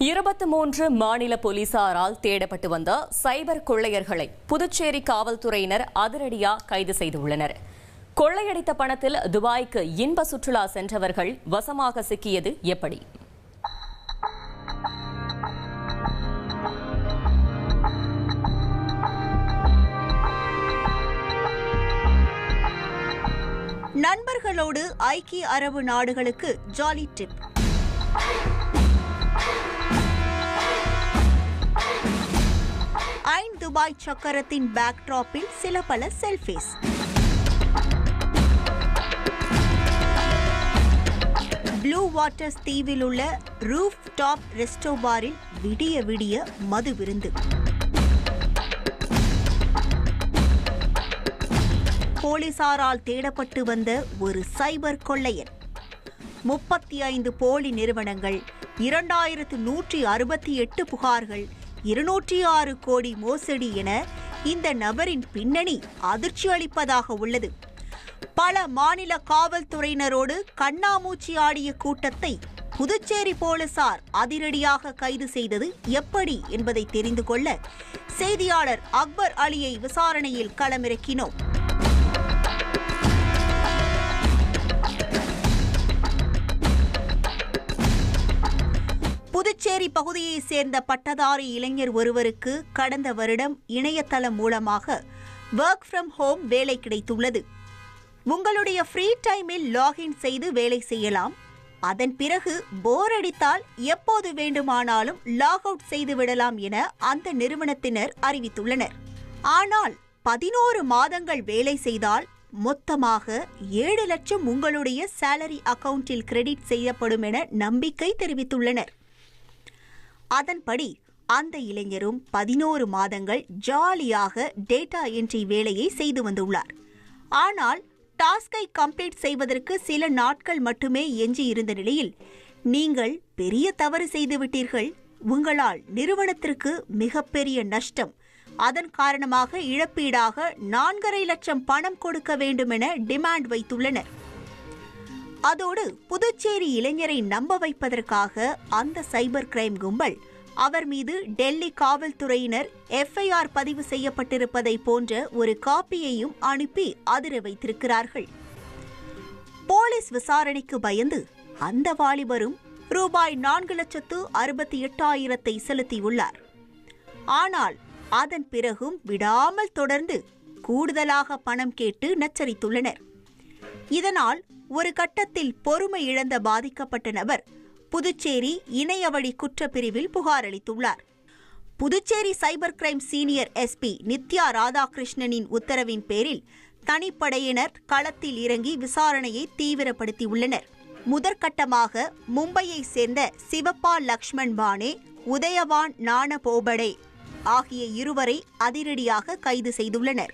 23 மாநில போலீசாரால் தேடப்பட்டு வந்த சைபர் கொள்ளையர்களை புதுச்சேரி காவல்துறையினர் அதிரடியாக கைது செய்துள்ளனர். கொள்ளையடித்த பணத்தில் துபாய்க்கு இன்ப சுற்றுலா சென்றவர்கள் வசமாக சிக்கியது எப்படி? நண்பர்களோடு ஐக்கிய அரபு நாடுகளுக்கு ஜாலி ட்ரிப். ஐன் துபாய் சக்கரத்தின் பேக்டிராப்பில் சில பல செல்ஃபீஸ். ப்ளூ வாட்டர்ஸ் தீவில் உள்ள ரூஃப் டாப் ரெஸ்டோ பாரில் விடிய விடிய மது விருந்து. போலீசாரால் தேடப்பட்டு வந்த ஒரு சைபர் கொள்ளையர். 35 போலி நிறுவனங்கள், 2168 புகார்கள், 206 கோடி மோசடி என இந்த நபரின் பின்னணி அதிர்ச்சி அளிப்பதாக உள்ளது. பல மாநில காவல்துறையினரோடு கண்ணாமூச்சி ஆடிய கூட்டத்தை புதுச்சேரி போலீசார் அதிரடியாக கைது செய்தது எப்படி என்பதை தெரிந்து கொள்ள செய்தியாளர் அக்பர் அலியை விசாரணையில் களமிறக்கினோம். புதுச்சேரி பகுதியைச் சேர்ந்த பட்டதாரி இளைஞர் ஒருவருக்கு கடந்த வருடம் இணையதளம் மூலமாக ஒர்க் ஃப்ரம் ஹோம் வேலை கிடைத்துள்ளது. உங்களுடைய ஃப்ரீ டைமில் லாகின் செய்து வேலை செய்யலாம். அதன் பிறகு போர் அடித்தால் எப்போது வேண்டுமானாலும் லாக் அவுட் செய்து விடலாம் என அந்த நிறுவனத்தினர் அறிவித்துள்ளனர். ஆனால் 11 மாதங்கள் வேலை செய்தால் மொத்தமாக 7 லட்சம் உங்களுடைய சேலரி அக்கவுண்டில் கிரெடிட் செய்யப்படும் என நம்பிக்கை தெரிவித்துள்ளனர். அதன்படி அந்த இளைஞரும் 11 மாதங்கள் ஜாலியாக டேட்டா என்ட்ரி வேலையை செய்து வந்துள்ளார். ஆனால் டாஸ்கை கம்ப்ளீட் செய்வதற்கு சில நாட்கள் மட்டுமே எஞ்சி இருந்த நிலையில், நீங்கள் பெரிய தவறு செய்துவிட்டீர்கள், உங்களால் நிறுவனத்திற்கு மிகப்பெரிய நஷ்டம், அதன் காரணமாக இழப்பீடாக 4.5 லட்சம் பணம் கொடுக்க வேண்டும் என டிமாண்ட் வைத்துள்ளனர். அதோடு புதுச்சேரி இளைஞரை நம்ப வைப்பதற்காக அந்த சைபர் கிரைம் கும்பல் அவர் மீது டெல்லி காவல்துறையினர் FIR பதிவு செய்யப்பட்டிருப்பதை போன்ற ஒரு காப்பியையும் அனுப்பி அதிர வைத்திருக்கிறார்கள். போலீஸ் விசாரணைக்கு பயந்து அந்த வாலிபரும் ரூபாய் 4,68,000 செலுத்தியுள்ளார். ஆனால் அதன் பிறகும் விடாமல் தொடர்ந்து கூடுதலாக பணம் கேட்டு நச்சரித்துள்ளனர். இதனால் ஒரு கட்டத்தில் பொறுமை இழந்த பாதிக்கப்பட்ட நபர் புதுச்சேரி இணையவழி குற்றப்பிரிவில் புகார் அளித்துள்ளார். Puducherry cyber crime senior SP Nithya ராதாகிருஷ்ணனின் உத்தரவின் பேரில் தனிப்படையினர் களத்தில் இறங்கி விசாரணையை தீவிரப்படுத்தியுள்ளனர். முதற்கட்டமாக மும்பையை சேர்ந்த சிவப்பா லக்ஷ்மண் பானே, உதயவான் நான போபடே ஆகிய இருவரை அதிரடியாக கைது செய்துள்ளனர்.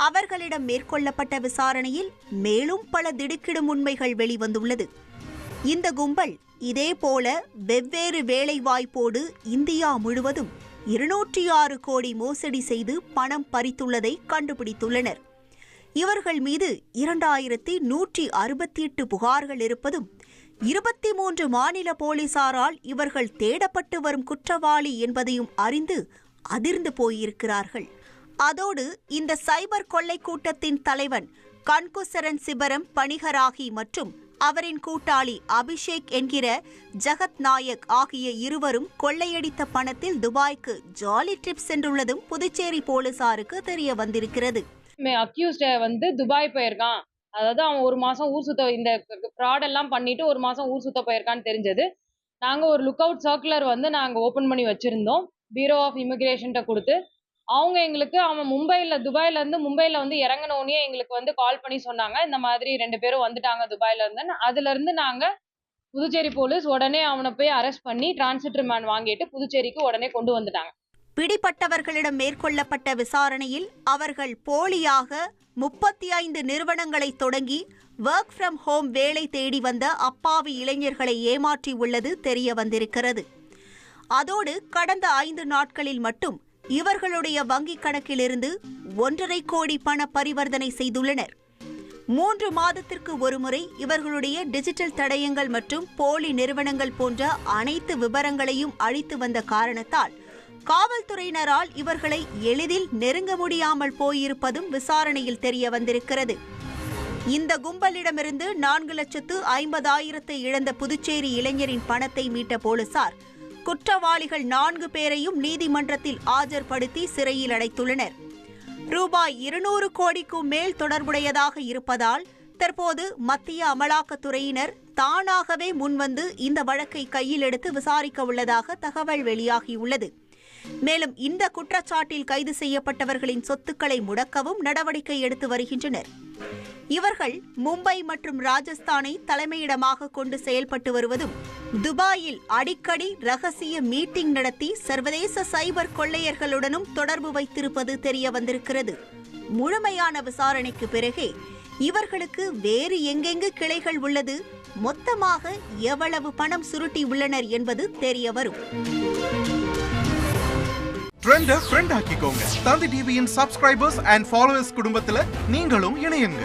அவர்களிடம் மேற்கொள்ளப்பட்ட விசாரணையில் மேலும் பல திடுக்கிடும் உண்மைகள் வெளிவந்துள்ளது. இந்த கும்பல் இதேபோல வெவ்வேறு வேலைவாய்ப்போடு இந்தியா முழுவதும் 206 கோடி மோசடி செய்து பணம் பறித்துள்ளதை கண்டுபிடித்துள்ளனர். இவர்கள் மீது 2168 புகார்கள் இருப்பதும் 23 மாநில போலீசாரால் இவர்கள் தேடப்பட்டு வரும் குற்றவாளி என்பதையும் அறிந்து அதிர்ந்து போயிருக்கிறார்கள். அதோடு இந்த சைபர் கொள்ளை கூட்டத்தின் தலைவன் கன்குசரன் சிபரம் பணிகராகி மற்றும் அவரின் கூட்டாளி அபிஷேக் என்கிற ஜகத் நாயக் ஆகிய இருவரும் கொள்ளையடித்த பணத்தில் துபாய்க்கு ஜாலி ட்ரிப் சென்றுள்ளதும் புதுச்சேரி போலீசாருக்கு தெரிய வந்திருக்கிறது. அக்யூஸ்ட் துபாய் போயிருக்கான், அதாவது அவன் ஒரு மாசம் ஊர் சுத்த, இந்த ஃப்ராட் எல்லாம் பண்ணிட்டு ஒரு மாசம் ஊர் சுத்த போயிருக்கான்னு தெரிஞ்சது. நாங்க ஒரு லுக் அவுட் சர்க்குலர் நாங்க ஓபன் பண்ணி வச்சிருந்தோம். பியூரோ ஆஃப் இமிகிரேஷன்ட்ட கொடுத்து அவங்க எங்களுக்கு அவன் துபாயில இருந்து மும்பைல இறங்கினோடனே எங்களுக்கு கால் பண்ணி சொன்னாங்க, இந்த மாதிரி 2 பேரும் வந்துட்டாங்க துபாயில இருந்து. அதுல இருந்து நாங்க புதுச்சேரி போலீஸ் உடனே அவனை போய் அரெஸ்ட் பண்ணி டிரான்சிட் ரிமாண்ட் வாங்கிட்டு புதுச்சேரிக்கு உடனே கொண்டு வந்துட்டாங்க. பிடிப்பட்டவர்களிடம் மேற்கொள்ளப்பட்ட விசாரணையில் அவர்கள் போலியாக 35 நிறுவனங்களை தொடங்கி ஒர்க் ஃப்ரம் ஹோம் வேலை தேடி வந்த அப்பாவி இளைஞர்களை ஏமாற்றி உள்ளது தெரிய வந்திருக்கிறது. அதோடு கடந்த 5 நாட்களில் மட்டும் இவர்களுடைய வங்கிக் கணக்கிலிருந்து 1.5 கோடி பண பரிவர்த்தனை செய்துள்ளனர். 3 மாதத்திற்கு ஒருமுறை இவர்களுடைய டிஜிட்டல் தடயங்கள் மற்றும் போலி நிறுவனங்கள் போன்ற அனைத்து விவரங்களையும் அளித்து வந்த காரணத்தால் காவல்துறையினரால் இவர்களை எளிதில் நெருங்க முடியாமல் போயிருப்பதும் விசாரணையில் தெரிய வந்திருக்கிறது. இந்த கும்பலிடமிருந்து 4,50,000 இழந்த புதுச்சேரி இளைஞரின் பணத்தை மீட்ட போலீசார் குற்றவாளிகள் 4 பேரையும் நீதிமன்றத்தில் ஆஜர்படுத்தி சிறையில் அடைத்துள்ளனர். ரூபாய் 200 கோடிக்கும் மேல் தொடர்புடையதாக இருப்பதால் தற்போது மத்திய அமலாக்கத்துறையினர் தானாகவே முன்வந்து இந்த வழக்கை கையில் எடுத்து விசாரிக்க உள்ளதாக தகவல் வெளியாகியுள்ளது. மேலும் இந்த குற்றச்சாட்டில் கைது செய்யப்பட்டவர்களின் சொத்துக்களை முடக்கவும் நடவடிக்கை எடுத்து வருகின்றனர். இவர்கள் மும்பை மற்றும் ராஜஸ்தானை தலைமையிடமாக கொண்டு செயல்பட்டு வருவதும் துபாயில் அடிக்கடி ரகசிய மீட்டிங் நடத்தி சர்வதேச சைபர் கொள்ளையர்களுடனும் தொடர்பு வைத்திருப்பது தெரிய வந்திருக்கிறது. முழுமையான விசாரணைக்கு பிறகே இவர்களுக்கு வேறு எங்கெங்கு கிளைகள் உள்ளது, மொத்தமாக எவ்வளவு பணம் சுருட்டி உள்ளனர் என்பது தெரிய வரும். ட்ரெண்ட ஃப்ரெண்ட் ஆக்கிக்கோங்க. தந்தி டிவியின் சப்ஸ்கிரைபர்ஸ் அண்ட் ஃபாலோவர்ஸ் குடும்பத்துல நீங்களும் இணையுங்க.